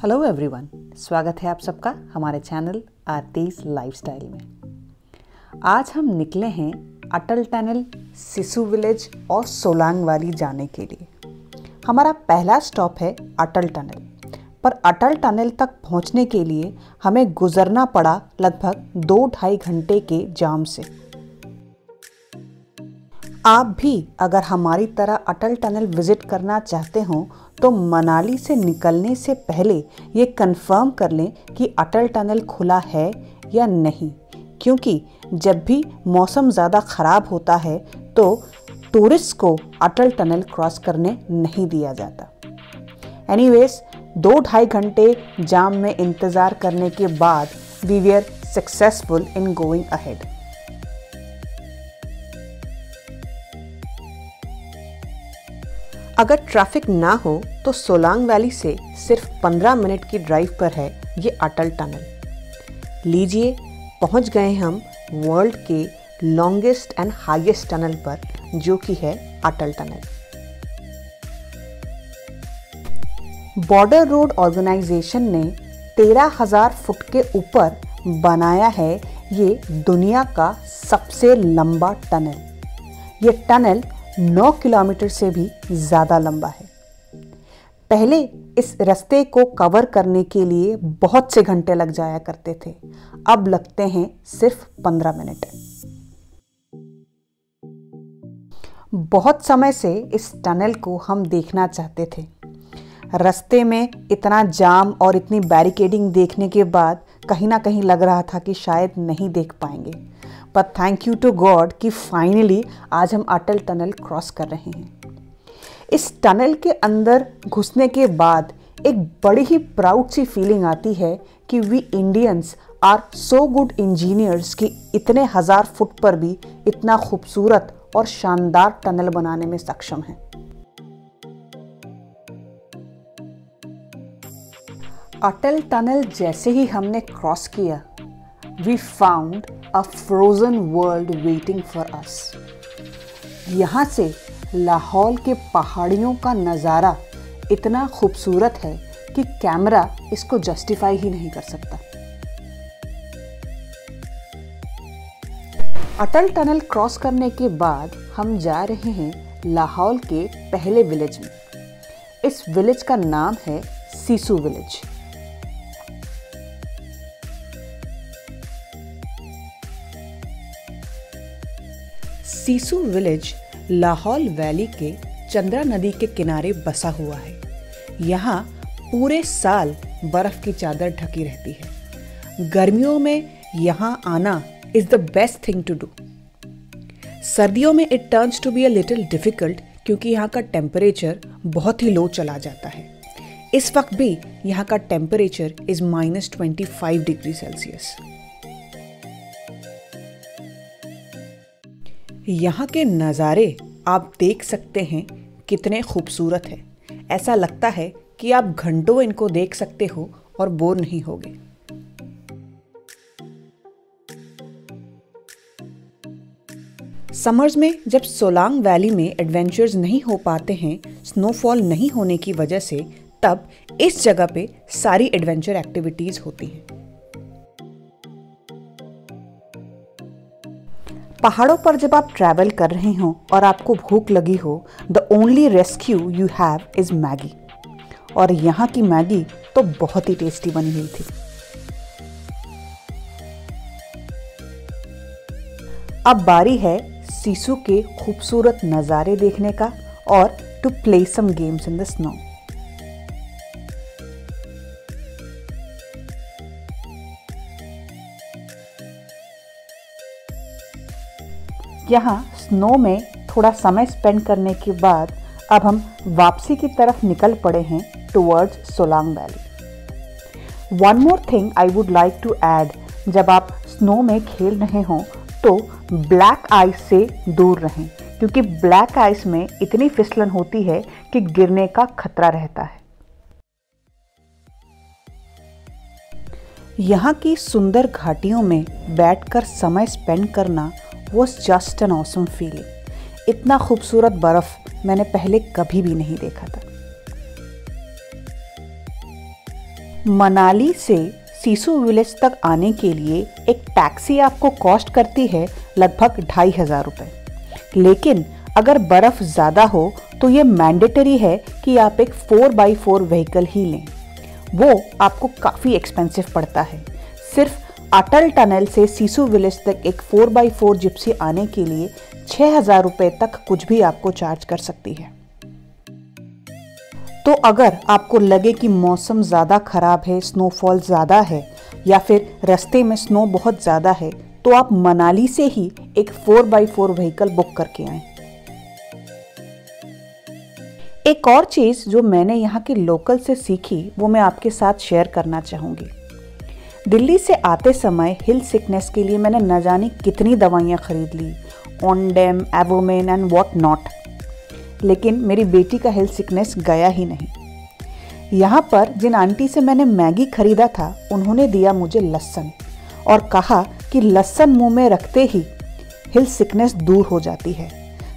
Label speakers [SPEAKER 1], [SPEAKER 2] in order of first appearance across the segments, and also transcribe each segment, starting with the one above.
[SPEAKER 1] Hello everyone, स्वागत है आप सबका हमारे चैनल आरतीज लाइफस्टाइल में। आज हम निकले हैं अटल टनल, सिसु विलेज और सोलांग वैली जाने के लिए। हमारा पहला स्टॉप है अटल टनल, पर अटल टनल तक पहुंचने के लिए हमें गुजरना पड़ा लगभग 2-2.5 घंटे के जाम से। आप भी अगर हमारी तरह अटल टनल विजिट करना चाहते हो तो मनाली से निकलने से पहले ये कंफर्म कर लें कि अटल टनल खुला है या नहीं, क्योंकि जब भी मौसम ज़्यादा ख़राब होता है तो टूरिस्ट को अटल टनल क्रॉस करने नहीं दिया जाता। एनीवेज, 2-2.5 घंटे जाम में इंतज़ार करने के बाद we were successful in going ahead. अगर ट्रैफिक ना हो तो सोलांग वैली से सिर्फ 15 मिनट की ड्राइव पर है ये अटल टनल। लीजिए, पहुंच गए हम वर्ल्ड के लॉन्गेस्ट एंड हाईएस्ट टनल पर, जो कि है अटल टनल। बॉर्डर रोड ऑर्गेनाइजेशन ने 13,000 फुट के ऊपर बनाया है ये दुनिया का सबसे लंबा टनल। ये टनल 9 किलोमीटर से भी ज़्यादा लंबा है। पहले इस रास्ते को कवर करने के लिए बहुत से घंटे लग जाया करते थे, अब लगते हैं सिर्फ 15 मिनट। बहुत समय से इस टनल को हम देखना चाहते थे। रास्ते में इतना जाम और इतनी बैरिकेडिंग देखने के बाद कहीं ना कहीं लग रहा था कि शायद नहीं देख पाएंगे, पर थैंक यू टू गॉड कि फाइनली आज हम अटल टनल क्रॉस कर रहे हैं। इस टनल के अंदर घुसने के बाद एक बड़ी ही प्राउड सी फीलिंग आती है कि we Indians are so good engineers कि इतने 1000 फुट पर भी इतना खूबसूरत और शानदार टनल बनाने में सक्षम हैं। अटल टनल जैसे ही हमने क्रॉस किया, We found a frozen world waiting for us. यहाँ से लाहौल के पहाड़ियों का नज़ारा इतना खूबसूरत है कि कैमरा इसको जस्टिफाई ही नहीं कर सकता। अटल टनल क्रॉस करने के बाद हम जा रहे हैं लाहौल के पहले विलेज में। इस विलेज का नाम है Sissu village. Sissu village Lahaul valley के चंद्रा नदी के किनारे बसा हुआ है। यहाँ पूरे साल बर्फ की चादर ढकी रहती है। गर्मियों में यहाँ आना is the best thing to do. सर्दियों में it turns to be a little difficult, क्योंकि यहाँ का टेम्परेचर बहुत ही लो चला जाता है। इस वक्त भी यहाँ का टेम्परेचर इज -25 डिग्री सेल्सियस। यहाँ के नज़ारे आप देख सकते हैं कितने खूबसूरत हैं। ऐसा लगता है कि आप घंटों इनको देख सकते हो और बोर नहीं होगे। समर्स में जब सोलांग वैली में एडवेंचर्स नहीं हो पाते हैं स्नोफॉल नहीं होने की वजह से, तब इस जगह पे सारी एडवेंचर एक्टिविटीज़ होती हैं। पहाड़ों पर जब आप ट्रैवल कर रहे हो और आपको भूख लगी हो, the only rescue you have is Maggi. और यहाँ की मैगी तो बहुत ही टेस्टी बनी हुई थी। अब बारी है सिसु के खूबसूरत नज़ारे देखने का और to play some games in the snow. यहाँ स्नो में थोड़ा समय स्पेंड करने के बाद अब हम वापसी की तरफ निकल पड़े हैं towards Solang valley. One more thing I would like to add, जब आप स्नो में खेल रहे हों तो ब्लैक आइस से दूर रहें, क्योंकि ब्लैक आइस में इतनी फिसलन होती है कि गिरने का खतरा रहता है। यहाँ की सुंदर घाटियों में बैठकर समय स्पेंड करना was just an awesome feeling. इतना खूबसूरत बर्फ मैंने पहले कभी भी नहीं देखा था। मनाली से सिसु विलेज तक आने के लिए एक टैक्सी आपको कॉस्ट करती है लगभग 2500 रुपये। लेकिन अगर बर्फ़ ज़्यादा हो तो ये मैंडेटरी है कि आप एक 4x4 व्हीकल ही लें। वो आपको काफ़ी एक्सपेंसिव पड़ता है। सिर्फ अटल टनल से सिसु विलेज तक एक 4x4 जिप्सी आने के लिए 6000 रुपये तक कुछ भी आपको चार्ज कर सकती है। तो अगर आपको लगे कि मौसम ज़्यादा ख़राब है, स्नोफॉल ज़्यादा है या फिर रास्ते में स्नो बहुत ज़्यादा है, तो आप मनाली से ही एक 4x4 व्हीकल बुक करके आएं। एक और चीज़ जो मैंने यहाँ के लोकल से सीखी वो मैं आपके साथ शेयर करना चाहूँगी। दिल्ली से आते समय हिल सिकनेस के लिए मैंने न जाने कितनी दवाइयाँ खरीद ली, ऑनडेम, एवोमेन एंड व्हाट नॉट, लेकिन मेरी बेटी का हिल सिकनेस गया ही नहीं। यहाँ पर जिन आंटी से मैंने मैगी खरीदा था उन्होंने दिया मुझे लहसुन और कहा कि लहसुन मुंह में रखते ही हिल सिकनेस दूर हो जाती है।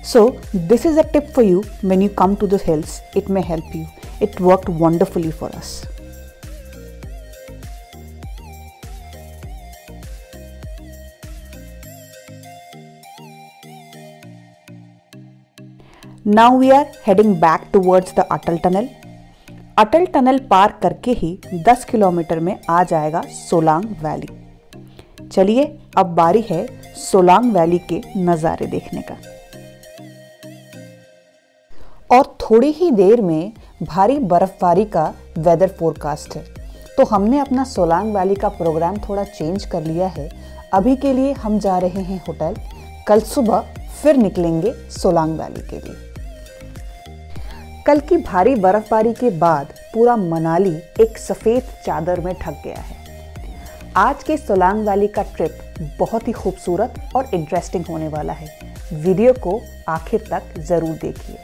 [SPEAKER 1] So this is a tip for you when you come to the hills. It may help you. It worked wonderfully for us. Now we are heading back towards the Atal Tunnel. Atal tunnel पार करके ही 10 kilometre में आ जाएगा Solang valley. चलिए अब बारी है Solang valley के नज़ारे देखने का। और थोड़ी ही देर में भारी बर्फबारी का वेदर फोरकास्ट है, तो हमने अपना सोलांग वैली का प्रोग्राम थोड़ा चेंज कर लिया है। अभी के लिए हम जा रहे हैं होटल, कल सुबह फिर निकलेंगे सोलांग वैली के लिए। कल की भारी बर्फबारी के बाद पूरा मनाली एक सफ़ेद चादर में ढक गया है। आज के सोलांग वैली का ट्रिप बहुत ही खूबसूरत और इंटरेस्टिंग होने वाला है। वीडियो को आखिर तक ज़रूर देखिए।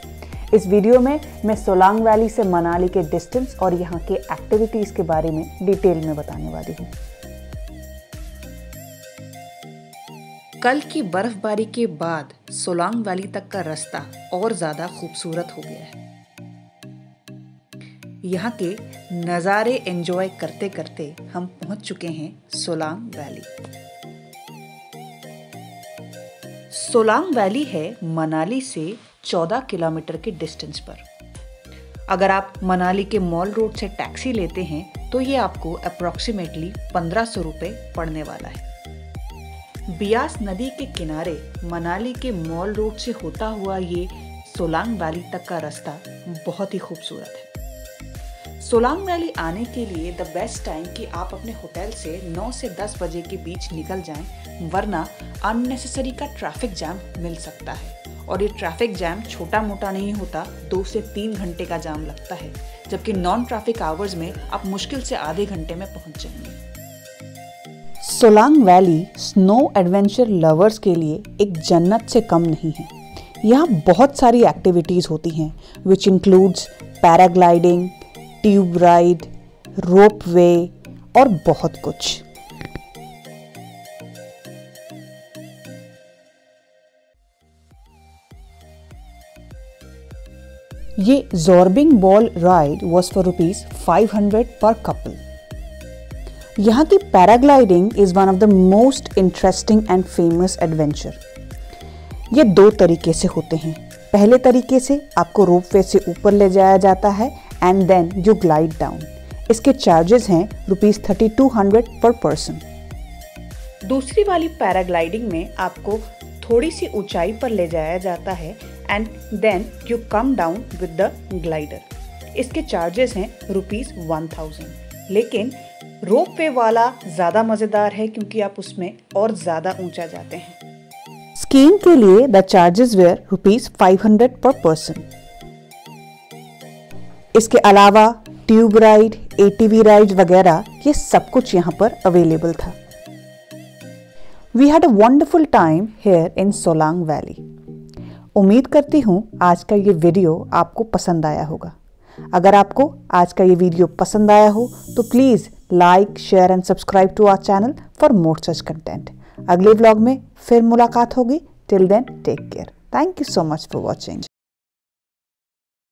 [SPEAKER 1] इस वीडियो में मैं सोलांग वैली से मनाली के डिस्टेंस और यहाँ के एक्टिविटीज़ के बारे में डिटेल में बताने वाली हूँ। कल की बर्फबारी के बाद सोलांग वैली तक का रास्ता और ज़्यादा खूबसूरत हो गया है। यहाँ के नज़ारे एंजॉय करते करते हम पहुँच चुके हैं सोलांग वैली। सोलांग वैली है मनाली से 14 किलोमीटर के डिस्टेंस पर। अगर आप मनाली के मॉल रोड से टैक्सी लेते हैं तो ये आपको अप्रॉक्सीमेटली 1500 रुपये पड़ने वाला है। बियास नदी के किनारे मनाली के मॉल रोड से होता हुआ ये सोलांग वैली तक का रास्ता बहुत ही खूबसूरत है। सोलांग वैली आने के लिए द बेस्ट टाइम कि आप अपने होटल से 9 से 10 बजे के बीच निकल जाएं, वरना अननेसेसरी का ट्रैफिक जैम मिल सकता है। और ये ट्रैफिक जैम छोटा मोटा नहीं होता, 2 से 3 घंटे का जाम लगता है, जबकि नॉन ट्रैफिक आवर्स में आप मुश्किल से आधे घंटे में पहुंच जाएंगे। Solang valley snow adventure lovers के लिए एक जन्नत से कम नहीं है। यहाँ बहुत सारी एक्टिविटीज़ होती हैं which includes paragliding, tube ride, rope way और बहुत कुछ। ये zorbing ball ride was for ₹500 पर कपल। यहाँ की paragliding is one of the most interesting and famous adventure. ये 2 तरीके से होते हैं। पहले तरीके से आपको रोपवे से ऊपर ले जाया जाता है and then you glide down. इसके चार्जेस हैं ₹3200 पर पर्सन। दूसरी वाली पैराग्लाइडिंग में आपको थोड़ी सी ऊंचाई पर ले जाया जाता है and then you come down with the glider. इसके चार्जेस हैं ₹1000। लेकिन रोप वे वाला ज़्यादा मज़ेदार है क्योंकि आप उसमें और ज़्यादा ऊंचा जाते हैं। स्कीइंग के लिए द चार्जेस वेयर ₹500 पर पर्सन। इसके अलावा ट्यूब राइड, ATV राइड वगैरह ये सब कुछ यहाँ पर अवेलेबल था। We had a wonderful time here in Solang valley. उम्मीद करती हूँ आज का ये वीडियो आपको पसंद आया होगा। अगर आपको आज का ये वीडियो पसंद आया हो तो please like, share and subscribe to our channel for more such content. अगले व्लॉग में फिर मुलाकात होगी। Till then take care. Thank you so much for watching.